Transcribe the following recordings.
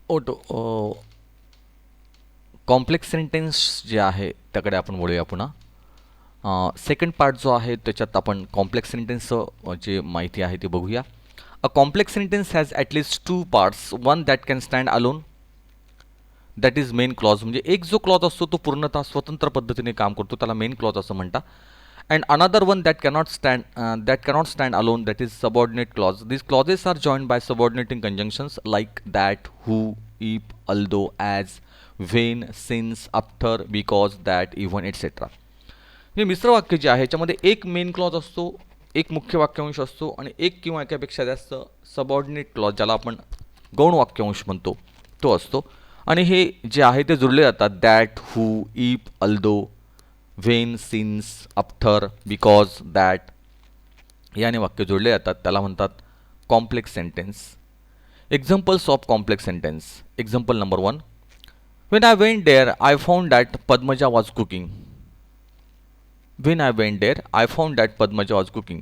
ओटो complex sentence जे आहे त्याकडे आपण वळूया पुन्हा. सेकंड पार्ट जो आहे त्याच्यात आपण कॉम्प्लेक्स सेंटेन्सचं जे माहिती आहे ते बघूया. A complex sentence has at least two parts, one that can stand alone, that is main clause. म्हणजे एक जो क्लॉज असतो तो पूर्णतः स्वतंत्र पद्धतीने काम करतो, त्याला मेन क्लॉज असं म्हणतात. And another one that cannot stand alone, that is subordinate clause. These clauses are joined by subordinating conjunctions like that, who, if, although, as, when, since, after, because, that, even, etcetera. हे मिश्र वाक्य जे आहे याच्यामध्ये एक main clause असतो, एक मुख्य वाक्यांश असतो आणि एक किंवा एकापेक्षा जास्त सबऑर्डिनेट क्लॉज, ज्याला आपण गौण वाक्यांश म्हणतो, तो असतो. आणि हे जे आहे ते जोडले जातात that, who, if, although, when, since, after, because, that याने वाक्य जोडले जातात. त्याला म्हणतात complex sentence. Examples of complex sentence. Example number 1. When I went there, I found that Padmaja was cooking. When I went there, I found that Padmaja was cooking.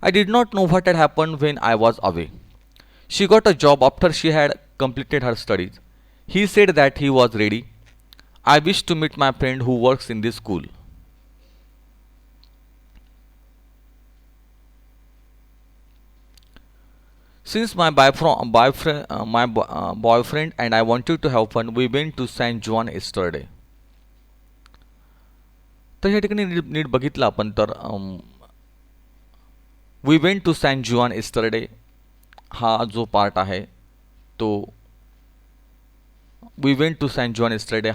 I did not know what had happened when I was away. She got a job after she had completed her studies. He said that he was ready. I wish to meet my friend who works in this school. Since my boyfriend and I wanted to have fun, we went to San Juan yesterday. तर या ठिकाणी नीट बघितलं आपण तर we went to San Juan yesterday हा जो part आहे तो we went to San Juan yesterday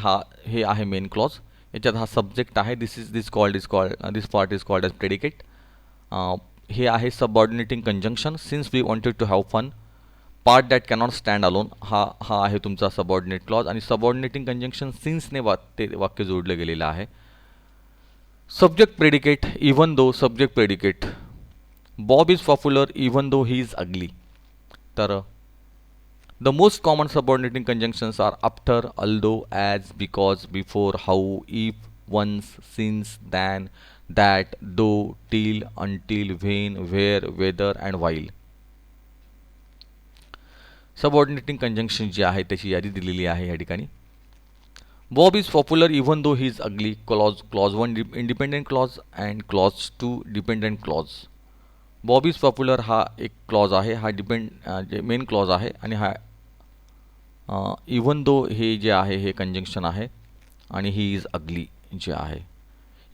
हे आहे मेन क्लॉज. याच्यात हा सब्जेक्ट आहे. This part is called as predicate. हे आहे subordinating conjunction. Since we wanted to have fun. Part that cannot stand alone हा आहे तुमचा सबऑर्डिनेट क्लॉज. आणि सबऑर्डिनेटिंग कंजंक्शन सिन्सने ते वाक्य जोडलं गेलेलं आहे. Subject predicate, even though. Subject predicate. Bob is popular even though he is ugly. तर the most common subordinating conjunctions are after, although, as, because, before, how, if, once, since, than, that, though, till, until, when, where, whether and while. Subordinating conjunction जी आहे त्याची यादी दिलेली आहे या ठिकाणी. Bob is popular even though he is ugly. Clause 1 independent clause and clause 2 dependent clause. Bob is popular हा एक क्लॉज आहे, हा जे मेन क्लॉज आहे. आणि हा इवन दो हे जे आहे हे कंजंक्शन आहे. आणि ही इज अगली जे आहे.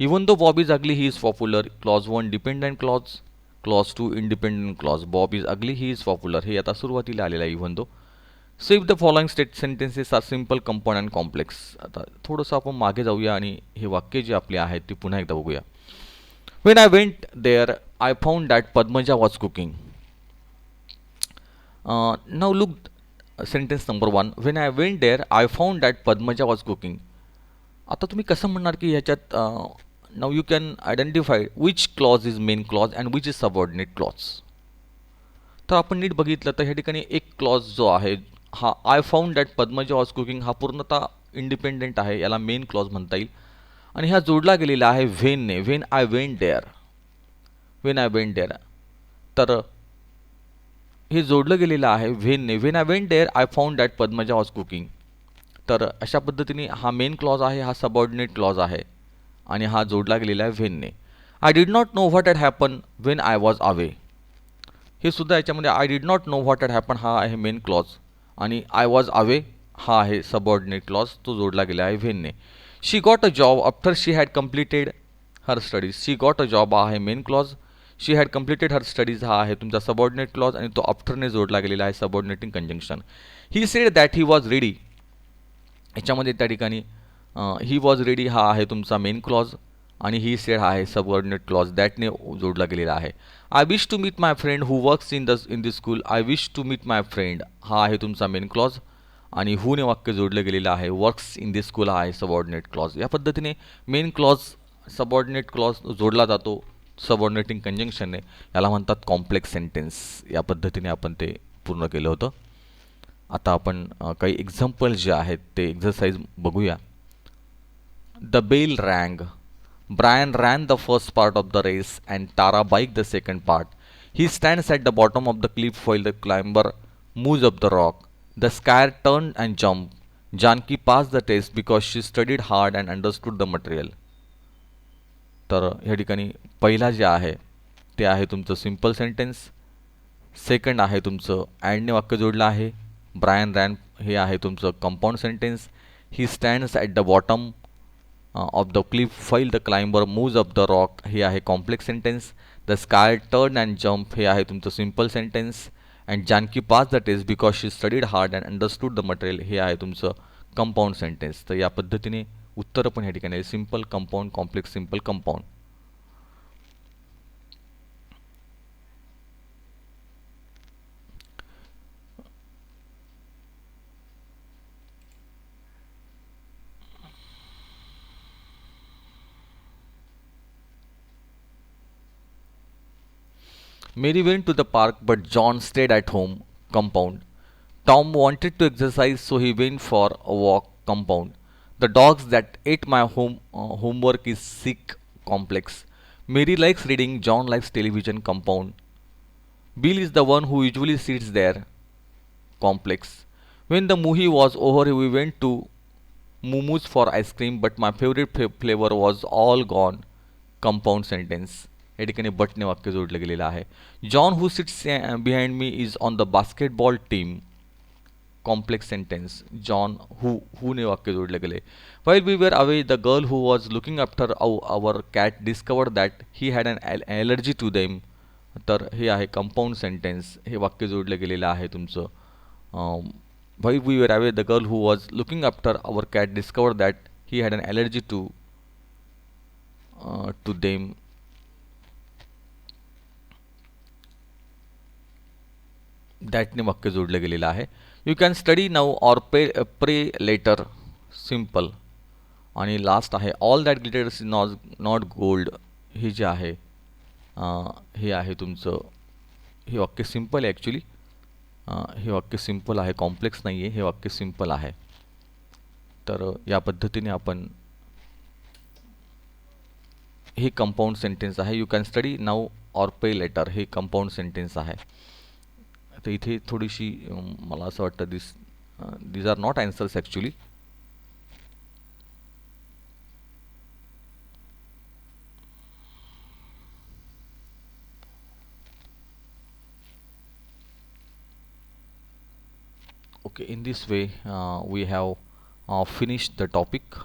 Even though Bob is ugly he is popular. Clause 1 dependent clause, clause 2 independent clause. Bob is ugly he is popular हे आता सुरुवातीला आलेलं आहे even though. So if the following sentences are simple, compound and complex. आता थोडंसं आपण मागे जाऊया आणि हे वाक्य जे आपले आहेत ते पुन्हा एकदा बघूया. When I went there, I found that Padmaja was cooking. Now look sentence number 1. When I went there, I found that Padmaja was cooking. आता तुम्ही कसं म्हणणार की ह्याच्यात now you can identify which clause is main clause and which is subordinate clause. तर आपण नीट बघितलं तर ह्या ठिकाणी एक क्लॉज जो आहे हा I found that Padmaja was cooking हा पूर्णतः इंडिपेंडेंट आहे, याला मेन क्लॉज म्हणता येईल. आणि हा जोडला गेलेला आहे व्हेनने. When I went there. When I went there तर हे जोडलं गेलेलं आहे व्हेनने. When I went there I found that Padmaja was cooking. तर अशा पद्धतीने हा मेन क्लॉज आहे, हा सबऑर्डिनेट क्लॉज आहे आणि हा जोडला गेलेला आहे व्हेनने. I did not know what had happen when I was away. हे सुद्धा याच्यामध्ये I did not know what had happen हा आहे मेन क्लॉज आणि आय वॉज अवे हा आहे सबऑर्डिनेट क्लॉज, तो जोडला गेला आहे व्हेनने. She got a job after she had completed her studies. She got a job हा आहे main clause. She had completed her studies हा आहे तुमचा सबऑर्डिनेट क्लॉज आणि तो आफ्टरने जोडला गेलेला आहे subordinating conjunction. He said that he was ready. याच्यामध्ये त्या ठिकाणी ही वॉज रेडी हा आहे तुमचा मेन क्लॉज आणि ही सेड हा आहे सबऑर्डिनेट क्लॉज दॅटने जोडला गेलेला आहे. I wish to meet my friend who works in this school. I wish to meet my friend हा आहे तुमचा मेन क्लॉज आणि हूने वाक्य जोडलं गेलेलं आहे. वर्क्स इन दिस स्कूल हा आहे सबऑर्डिनेट क्लॉज. या पद्धतीने मेन क्लॉज सबऑर्डिनेट क्लॉज जोडला जातो सबऑर्डिनेटिंग कंजंक्शनने. याला म्हणतात कॉम्प्लेक्स सेंटेन्स. या पद्धतीने आपण ते पूर्ण केलं होतं. आता आपण काही एक्झाम्पल जे आहेत ते एक्झरसाइज बघूया. The bell rang. Brian ran the first part of the race and Tara biked the second part. He stands at the bottom of the cliff while the climber moves up the rock. The sky turned and jumped. Janki passed the test because she studied hard and understood the material. तर ह्या ठिकाणी पहिला जे आहे ते आहे तुमचं simple sentence. Second आहे तुमचं अँडने वाक्य जोडलं आहे. ब्रायन रॅन हे आहे तुमचं compound sentence. He stands at the bottom of the cliff while the climber moves up the rock हे आहे complex sentence. The sky turn and jump हे आहे तुमचं simple sentence. And Janaki pass the test because she studied hard and understood the material हे आहे तुमचं compound sentence. तर या पद्धतीने उत्तरं पण या ठिकाणी simple, compound, complex, simple, compound. Mary went to the park, but John stayed at home. Compound. Tom wanted to exercise, so he went for a walk. Compound. The dogs that ate my homework is sick. Complex. Mary likes reading. John likes television. Compound. Bill is the one who usually sits there. Complex. When the movie was over, we went to Mumu's for ice cream, but my favorite flavor was all gone. Compound sentence. या ठिकाणी बटने वाक्य जोडलं गेलेलं आहे. John who sits behind me is on the basketball team. Complex sentence. John हूने वाक्य जोडलं गेले. While we were away the girl who was looking after our cat discovered that he had an allergy to them. तर हे आहे compound sentence. हे वाक्य जोडलं गेलेलं आहे तुमचं. While we were away the girl who was looking after our cat discovered that he had an allergy to to them. दॅटने वाक्य जोडलं गेलेलं आहे. You can study now or pray later. Simple. आणि लास्ट आहे all that glitters is not gold. हे जे आहे हे आहे तुमचं. हे वाक्य सिम्पल आहे ॲक्च्युली. हे वाक्य सिम्पल आहे, कॉम्प्लेक्स नाही आहे. हे वाक्य सिम्पल आहे. तर या पद्धतीने आपण हे कंपाऊंड सेंटेन्स आहे. You can study now or pay later हे कंपाऊंड सेंटेन्स आहे. तर इथे थोडीशी मला असं वाटतं these are not answers actually. Okay, in this way we have finished the topic.